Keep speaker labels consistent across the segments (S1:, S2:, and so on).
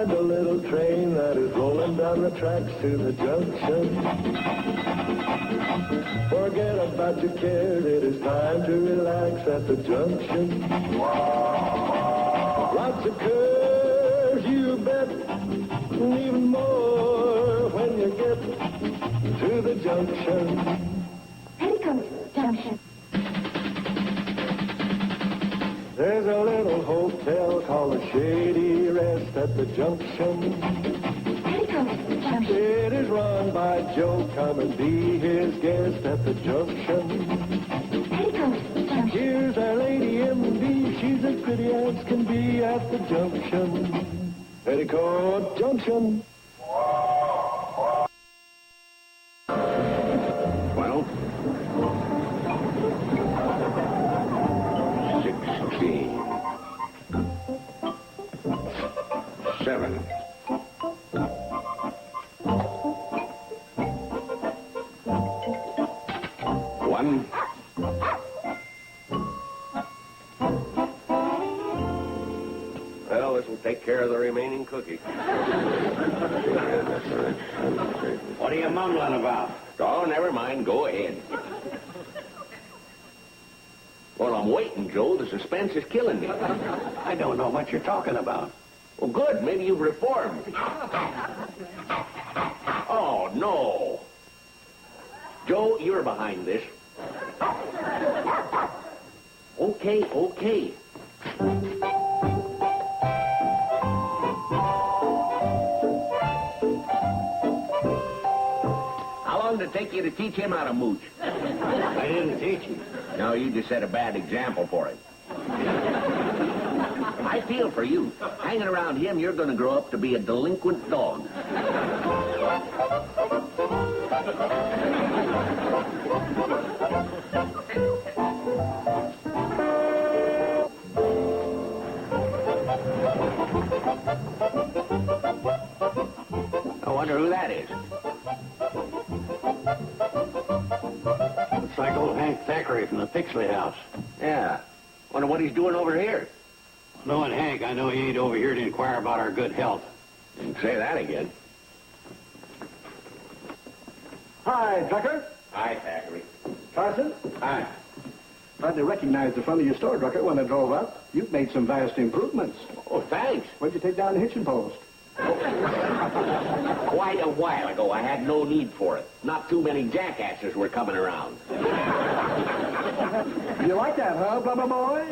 S1: find a little train that is rolling down the tracks to the junction. Forget about your cares, it is time to relax at the junction. Lots of curves, you bet, and even more when you get to the junction.
S2: Petticoat Junction.
S1: There's a little hotel called the Shady Rest at the junction.
S2: Petticoat Junction.
S1: It is run by Joe. Come and be his guest at the junction.
S2: Petticoat Junction.
S1: Here's our lady M.D. She's as pretty as can be at the junction. Petticoat Junction.
S3: 12, 16, 7, 1. Well, this will take care of the remaining cookie.
S4: What are you mumbling about?
S3: Oh, never mind. Go ahead. Well, I'm waiting, Joe. The suspense is killing me.
S4: I don't know what you're talking about.
S3: Well, good. Maybe you've reformed. Oh, no. Joe, you're behind this. Okay, okay. How long did it take you to teach him how to mooch?
S4: I didn't teach you.
S3: No, you just set a bad example for him. I feel for you. Hanging around him, you're going to grow up to be a delinquent dog. I wonder who that is.
S4: It's like old Hank Thackeray from the Pixley House.
S3: Yeah. Wonder what he's doing over here.
S4: Knowing Hank, I know he ain't over here to inquire about our good health.
S3: Didn't say that again.
S5: Hi, Drucker.
S3: Hi, Thackeray.
S5: Carson.
S3: Hi.
S5: Hardly recognized the front of your store, Drucker, when I drove up. You've made some vast improvements.
S3: Oh, thanks.
S5: Where'd you take down the hitching post?
S3: Quite a while ago, I had no need for it. Not too many jackasses were coming around.
S5: You like that, huh, Blubber Boy?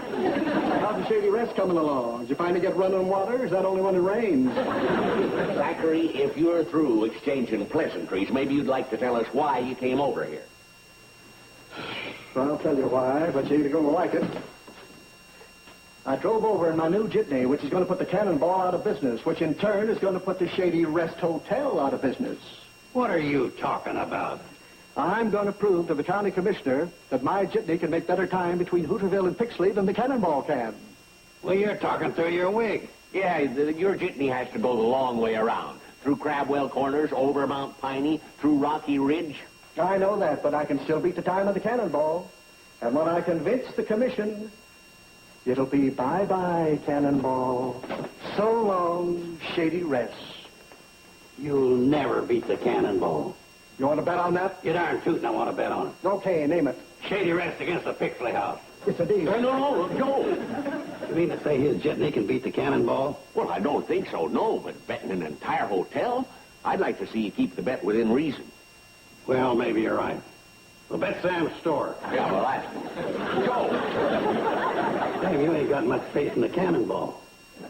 S5: How's the Shady Rest coming along? Did you finally get running water, or is that only when it rains?
S3: Thackeray, if you're through exchanging pleasantries, maybe you'd like to tell us why you came over here.
S5: Well, I'll tell you why, but you ain't going to like it. I drove over in my new jitney, which is going to put the Cannonball out of business, which in turn is going to put the Shady Rest Hotel out of business.
S4: What are you talking about?
S5: I'm going to prove to the county commissioner that my jitney can make better time between Hooterville and Pixley than the Cannonball can.
S4: Well, you're talking through your wig.
S3: Yeah, your jitney has to go the long way around. Through Crabwell Corners, over Mount Piney, through Rocky Ridge.
S5: I know that, but I can still beat the time of the Cannonball. And when I convince the commission, it'll be bye-bye, Cannonball. So long, Shady Rest.
S4: You'll never beat the Cannonball.
S5: You want to bet on that?
S4: You darn tootin' I want to bet on it.
S5: Okay, name it.
S4: Shady Rest against the Pixley House.
S5: It's a deal.
S3: No, Joe.
S4: You mean to say his jitney can beat the Cannonball?
S3: Well, I don't think so, no, but betting an entire hotel, I'd like to see you keep the bet within reason.
S4: Well, maybe you're right. Well, bet Sam's store.
S3: Yeah, well, that's... Joe!
S4: Hey, you ain't got much faith in the Cannonball.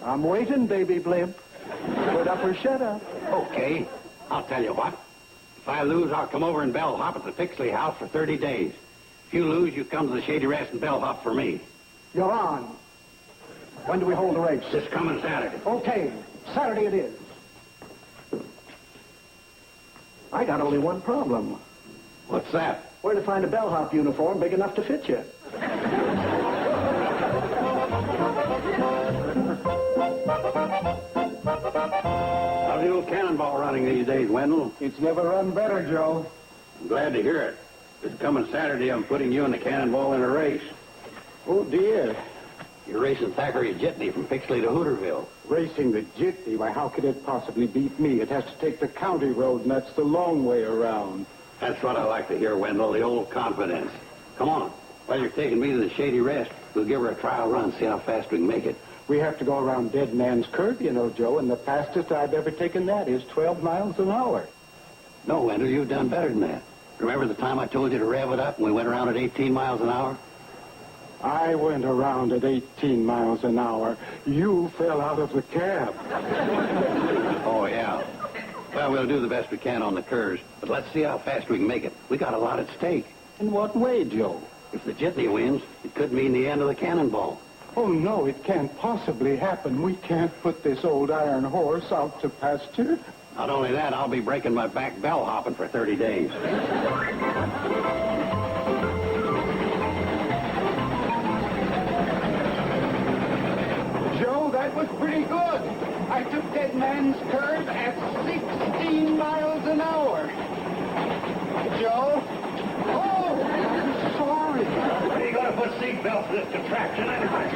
S5: I'm waiting, baby blimp. Put up or shut up.
S4: Okay, I'll tell you what. If I lose, I'll come over and bellhop at the Pixley House for 30 days. If you lose, you come to the Shady Rest and bellhop for me.
S5: You're on. When do we hold the race?
S4: This coming Saturday.
S5: Okay, Saturday it is. I got only one problem.
S4: What's that?
S5: Where to find a bellhop uniform big enough to fit you?
S4: How's the old Cannonball running these days, Wendell?
S5: It's never run better, Joe.
S4: I'm glad to hear it. This coming Saturday, I'm putting you and the Cannonball in a race.
S5: Oh, dear.
S4: You're racing Thackeray Jitney from Pixley to Hooterville.
S6: Racing the jitney? Why, how could it possibly beat me? It has to take the county road, and that's the long way around.
S4: That's what I like to hear, Wendell, the old confidence. Come on. While you're taking me to the Shady Rest, we'll give her a trial run, see how fast we can make it.
S6: We have to go around Dead Man's Curve, you know, Joe, and the fastest I've ever taken that is 12 miles an hour.
S4: No, Wendell, you've done better than that. Remember the time I told you to rev it up and we went around at 18 miles an hour?
S6: I went around at 18 miles an hour. You fell out of the cab.
S4: Oh, yeah. Well, we'll do the best we can on the curves, but let's see how fast we can make it. We got a lot at stake.
S6: In what way, Joe?
S4: If the Jitney wins, it could mean the end of the cannonball.
S6: Oh, no, it can't possibly happen. We can't put this old iron horse out to pasture.
S4: Not only that, I'll be breaking my back bell hopping for 30 days.
S6: Joe, that was pretty good. I took Dead Man's Curve at 16 miles an hour. Joe? Oh, I'm sorry.
S4: What are you going to put seatbelts to this contraption anyway?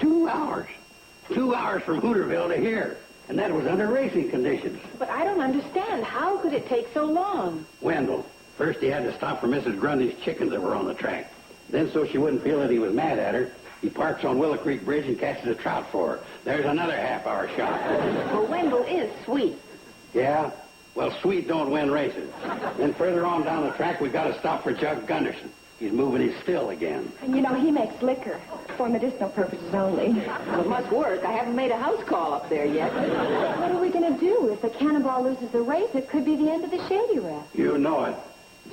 S4: 2 hours. 2 hours from Hooterville to here. And that was under racing conditions.
S7: But I don't understand. How could it take so long?
S4: Wendell, first he had to stop for Mrs. Grundy's chickens that were on the track. Then, so she wouldn't feel that he was mad at her, he parks on Willow Creek Bridge and catches a trout for her. There's another half-hour shot.
S7: Well, Wendell is sweet.
S4: Yeah? Well, sweet don't win races. Then further on down the track, we've got to stop for Jug Gunderson. He's moving his still again.
S2: And you know, he makes liquor for medicinal purposes only.
S7: Well, it must work. I haven't made a house call up there yet.
S2: What are we going to do? If the cannonball loses the race, it could be the end of the Shady Rest.
S4: You know it.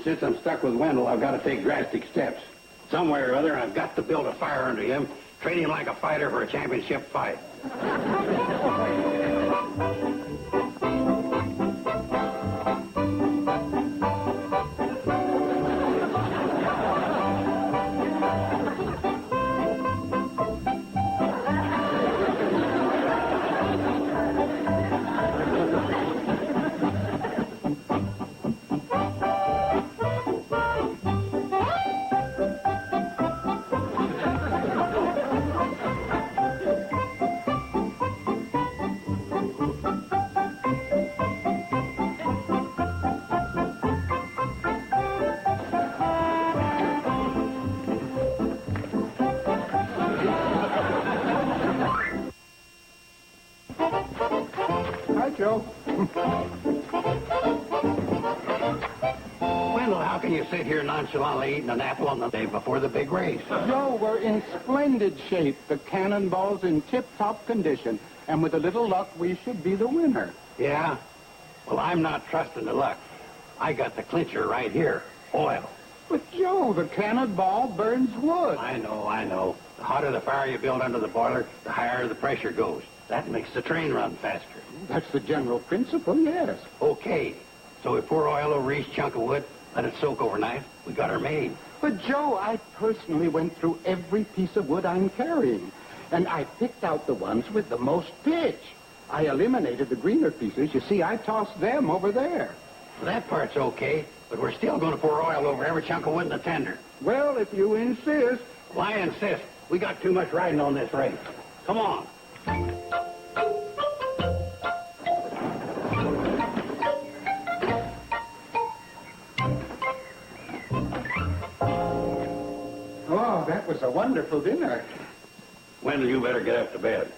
S4: Since I'm stuck with Wendell, I've got to take drastic steps. Some way or other, I've got to build a fire under him, train him like a fighter for a championship fight.
S6: Hi, Joe.
S4: Wendell, how can you sit here nonchalantly eating an apple on the day before the big race?
S6: Joe, we're in splendid shape. The cannonball's in tip-top condition. And with a little luck, we should be the winner.
S4: Yeah? Well, I'm not trusting the luck. I got the clincher right here. Oil.
S6: But, Joe, the cannonball burns wood.
S4: I know. The hotter the fire you build under the boiler, the higher the pressure goes. That makes the train run faster.
S6: That's the general principle, yes.
S4: Okay. So we pour oil over each chunk of wood, let it soak overnight. We got her made.
S6: But, Joe, I personally went through every piece of wood I'm carrying, and I picked out the ones with the most pitch. I eliminated the greener pieces. You see, I tossed them over there.
S4: Well, that part's okay, but we're still going to pour oil over every chunk of wood in the tender.
S6: Well, if you insist.
S4: Well, I insist. We got too much riding on this race. Come on.
S6: Oh, that was a wonderful dinner.
S4: Wendell, you better get up to bed.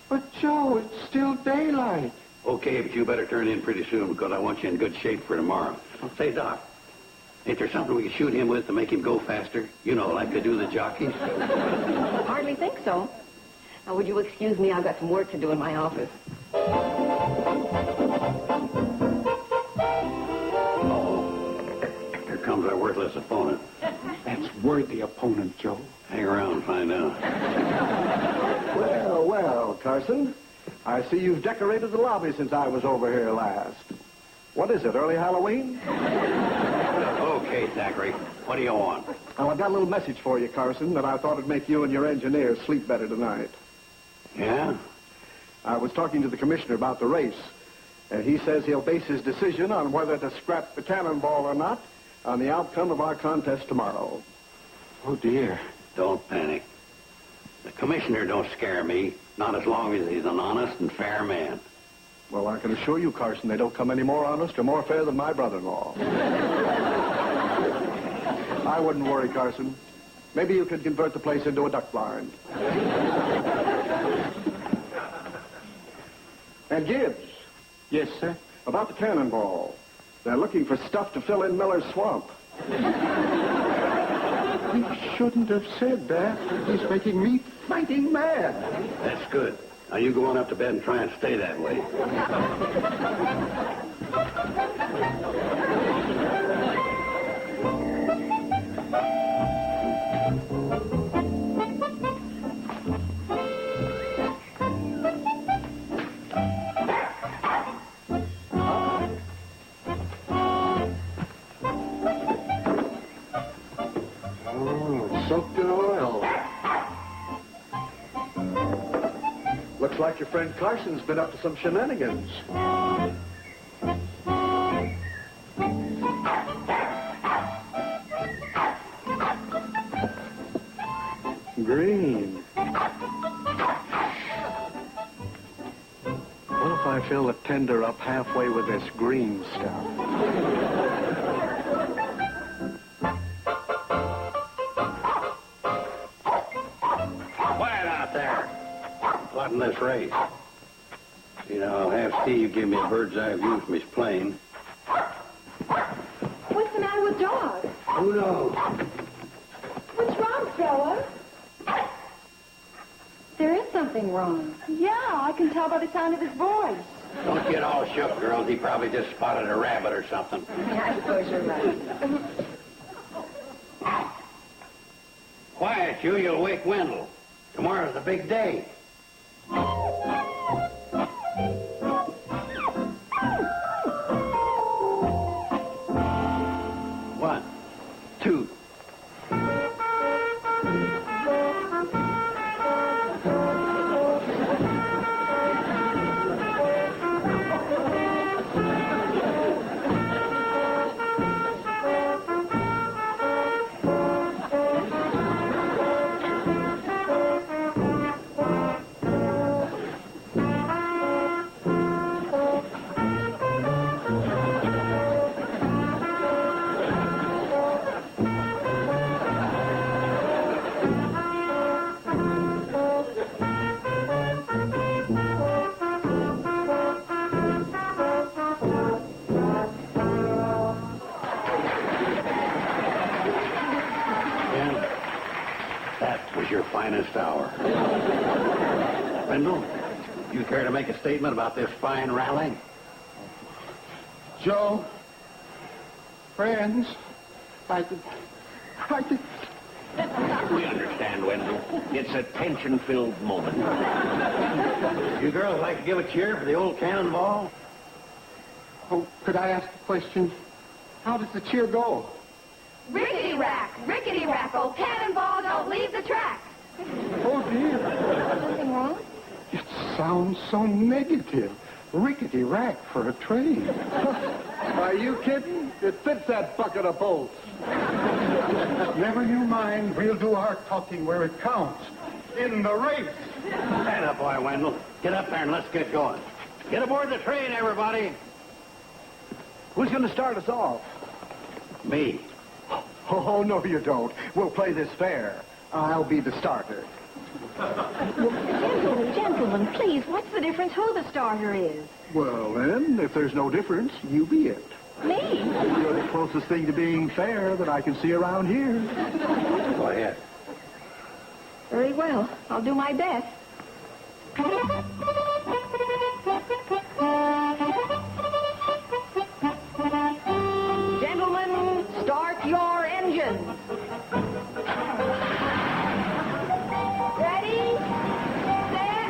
S6: But, Joe, it's still daylight.
S4: Okay, but you better turn in pretty soon because I want you in good shape for tomorrow. Say, Doc, ain't there something we can shoot him with to make him go faster? You know, like they do the jockeys.
S7: Hardly think so. Now, would you excuse me? I've got some work to do in my office.
S4: Here comes our worthless opponent.
S6: That's worthy opponent, Joe.
S4: Hang around and find out.
S5: Well, well, Carson. I see you've decorated the lobby since I was over here last. What is it, early Halloween?
S4: Okay, Zachary. What do you want?
S5: Well, I've got a little message for you, Carson, that I thought would make you and your engineers sleep better tonight.
S4: Yeah?
S5: I was talking to the commissioner about the race, and he says he'll base his decision on whether to scrap the cannonball or not on the outcome of our contest tomorrow.
S6: Oh, dear.
S4: Don't panic. The commissioner don't scare me, not as long as he's an honest and fair man.
S5: Well, I can assure you, Carson, they don't come any more honest or more fair than my brother-in-law. I wouldn't worry, Carson. Maybe you could convert the place into a duck blind. And Gibbs.
S6: Yes, sir?
S5: About the cannonball. They're looking for stuff to fill in Miller's swamp.
S6: He shouldn't have said that. He's making me fighting mad.
S4: That's good. Now you go on up to bed and try and stay that way.
S6: Soaked in oil.
S5: Looks like your friend Carson's been up to some shenanigans. Green. What if I fill the tender up halfway with this green stuff?
S4: Quiet out there. Plotting this race. You know, I'll have Steve give me a bird's eye view from his plane.
S2: What's the matter with Dog?
S4: Who knows?
S2: What's wrong, Stella? There is something wrong. Yeah, I can tell by the sound of his voice.
S4: Don't get all shook, girls. He probably just spotted a rabbit or something.
S2: I suppose you're right.
S4: Quiet, you. You'll wake Wendell. Tomorrow's the big day. One, two. Your finest hour. Wendell, you care to make a statement about this fine rally?
S6: Joe, friends, I could...
S3: We understand, Wendell. It's a tension-filled moment.
S4: You girls like to give a cheer for the old cannonball?
S6: Oh, could I ask a question? How does the cheer go?
S2: Rickety rack, old cannonball, don't leave the track.
S6: Oh, dear.
S2: Something wrong?
S6: It sounds so negative. Rickety rack for a train.
S5: Are you kidding? It fits that bucket of bolts.
S6: Never you mind. We'll do our talking where it counts. In the race.
S4: Stand up, boy, Wendell. Get up there and let's get going. Get aboard the train, everybody.
S5: Who's going to start us off?
S4: Me.
S5: Oh, no, you don't. We'll play this fair. I'll be the starter.
S2: Gentlemen, please, what's the difference who the starter is?
S5: Well, then, if there's no difference, you be it.
S2: Me?
S5: You're the closest thing to being fair that I can see around here.
S4: Go ahead.
S2: Very well. I'll do my best. Gentlemen, start your engines. Ready? Set.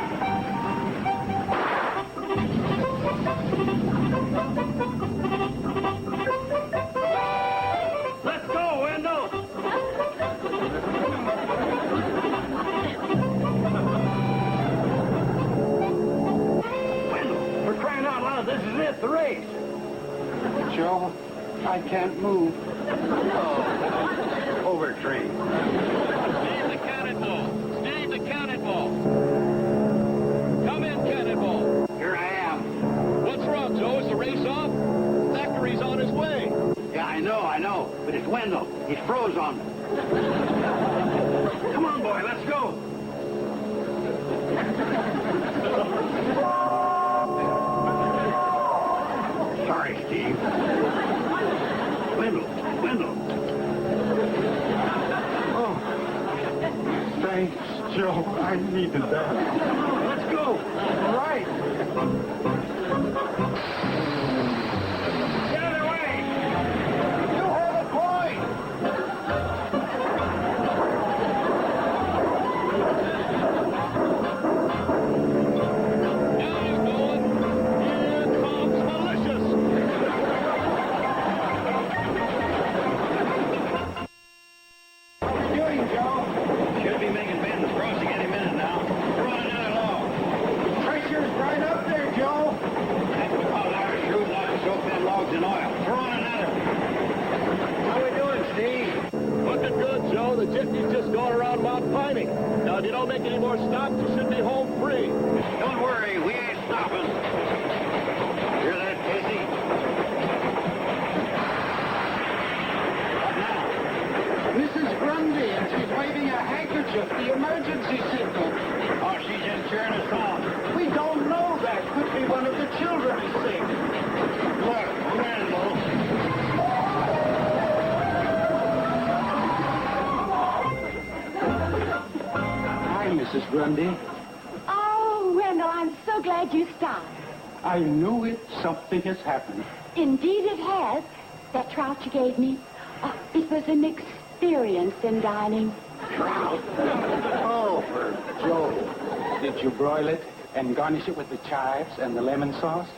S4: Let's go, Wendell. Wendell, we're crying out loud. This is it, the race.
S6: Joe, I can't move.
S5: Oh,
S4: over train.
S8: Steve the Cannonball. Steve the Cannonball. Come in, Cannonball.
S4: Here I am.
S8: What's wrong, Joe? Is the race off? Thackeray's on his way.
S4: Yeah, I know. But it's Wendell. He's froze on me. Come on, boy, let's go. Sorry, Steve. Wendell.
S6: Thanks, Joe. I needed that.
S4: Let's go.
S6: Right.
S4: Get out of the way.
S6: You have a point.
S8: Now he's going. Here comes Malicious.
S6: What are you doing, Joe?
S4: Should be making Benton's crossing any minute now. We're on another log.
S6: Pressure's right up there, Joe.
S4: That's because Irish crude line soak them logs in oil. We're on another.
S6: How we doing, Steve?
S8: Looking good, Joe. The jitney's just going around Mount Piney. Now, if you don't make any more stops, you should be home free.
S4: Don't worry, we ain't stopping. Hear that, Casey? What now?
S6: Mrs. Grundy, and she's waving a handkerchief, the emergency signal.
S4: Oh, she's in cheering us on.
S6: We don't know that. Could be one of the children is sick.
S4: Look, Wendell.
S6: Hi, Mrs. Grundy.
S2: Oh, Wendell, I'm so glad you stopped.
S6: I knew it. Something has happened.
S2: Indeed it has. That trout you gave me, it was an experience in dining.
S6: Oh, for Joe. Did you broil it and garnish it with the chives and the lemon sauce?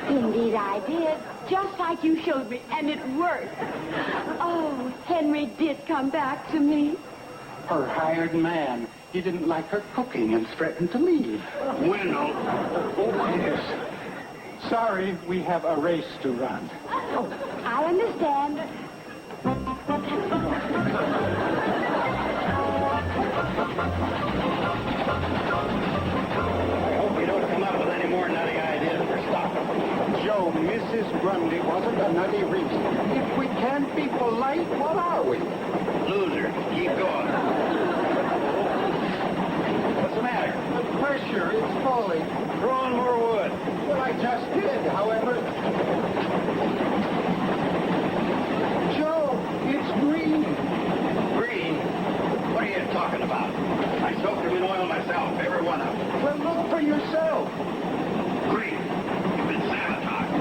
S2: Indeed I did, just like you showed me, and it worked. Oh, Henry did come back to me.
S6: Her hired man. He didn't like her cooking and threatened to leave.
S4: Wendell.
S6: Yes. Sorry, we have a race to run.
S2: Oh, I understand.
S4: I hope you don't come up with any more nutty ideas for stopping.
S6: Joe, Mrs. Grundy wasn't a nutty reason. If we can't be polite, what are we?
S4: Loser. Keep going. What's the matter?
S6: The pressure is falling.
S4: Throw on more wood.
S6: Well, I just did, however. Joe, it's green.
S4: Green? What are you talking about? I soaked them in oil myself, every one of them.
S6: Well, look for yourself.
S4: Green. You've been sabotaged.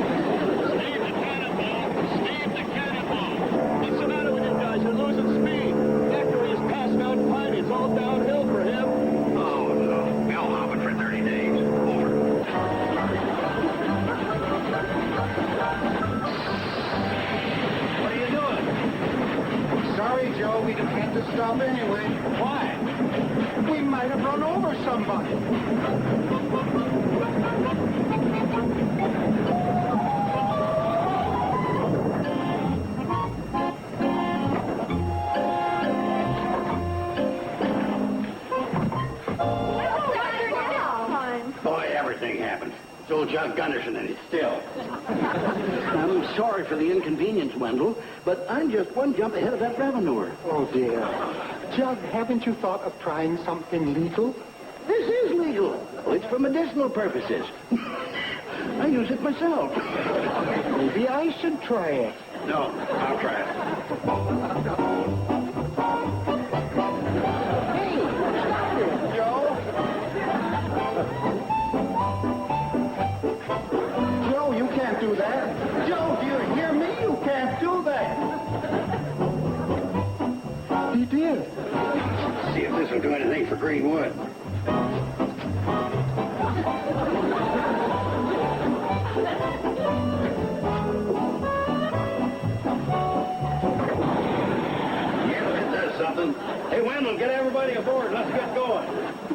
S8: Steve the Cannonball. Steve the Cannonball. What's the matter with you guys? You're losing speed. Thackeray's past Mount Piney. It's all downhill for him.
S4: Oh, no. Bell hopping for 30 days. Over. What are you doing?
S6: Sorry, Joe, we had to stop anyway.
S4: Why?
S6: We might have run over somebody.
S4: Boy, everything happens. It's old Jug Gunderson and he's still. I'm sorry for the inconvenience, Wendell, but I'm just one jump ahead of that revenuer.
S6: Oh, dear. Jug, haven't you thought of trying something legal?
S4: This is legal. Well, it's for medicinal purposes. I use it myself.
S6: Maybe I should try it.
S4: No, I'll try it.
S6: Hey, stop it, Joe. Joe, you can't do that. Joe, do you hear me? You can't do that. He did.
S4: See if this will do anything for Greenwood. Yeah, it does something. Hey, Wendell, get everybody aboard. Let's get going.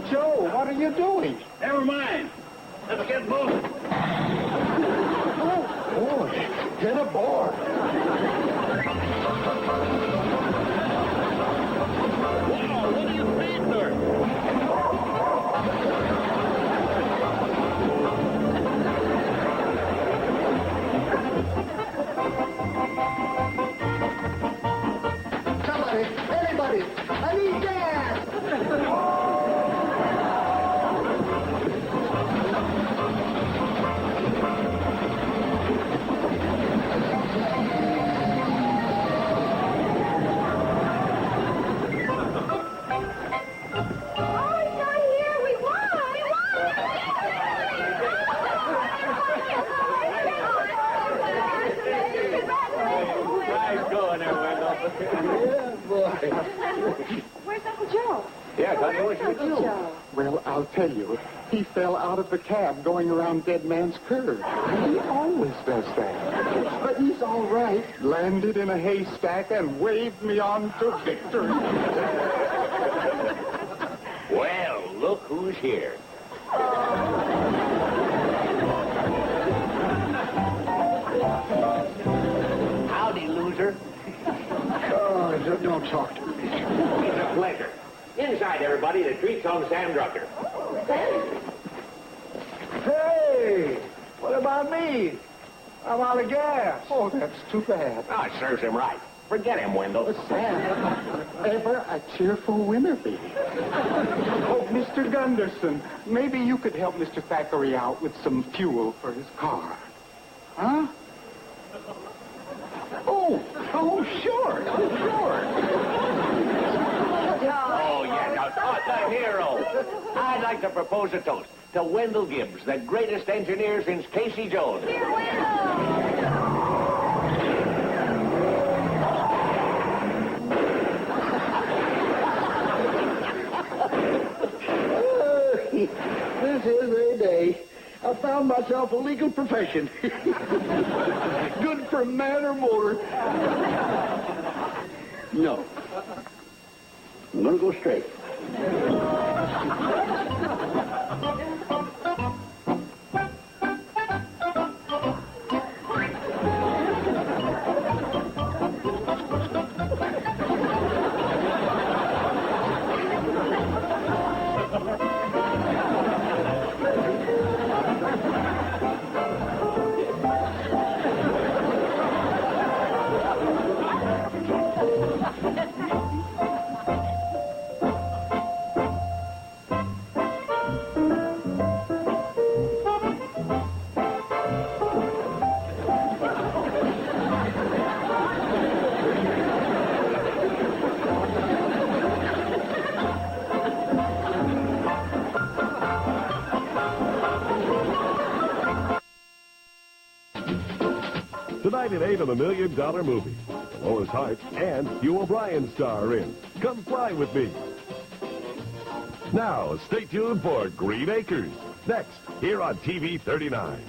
S6: Joe, what are you doing?
S4: Never mind. Let's get moving.
S6: Oh, boy, get aboard.
S2: Oh, he's not here. We won. We won.
S3: Nice going there, Wendell.
S6: Yeah, boy.
S2: Where's Uncle Joe?
S3: Yeah, Connie, what should we do?
S2: Joe.
S6: Well, I'll tell you. He fell out of the cab going around Dead Man's Curve. He always does that. But he's all right. Landed in a haystack and waved me on to victory.
S3: Well, look who's here. Howdy, loser.
S5: Oh, don't talk to me.
S3: It's a pleasure. Inside, everybody, the treat's on Sam Drucker.
S5: Hey, what about me? I'm out of gas.
S6: Oh, that's too bad.
S3: Oh, it serves him right. Forget him, Wendell.
S6: Sam, ever a cheerful winner bee. Oh, Mr. Gunderson, maybe you could help Mr. Thackeray out with some fuel for his car. Huh? Oh, sure.
S3: Oh, yes, the hero. I'd like to propose a toast to Wendell Gibbs, the greatest engineer since Casey Jones.
S5: This is a day. I found myself a legal profession. Good for man or motor. No. I'm going to go straight.
S1: Tonight at 8 on the $1 Million Movie. Lois Hart and Hugh O'Brien star in Come Fly With Me. Now, stay tuned for Green Acres. Next, here on TV 39.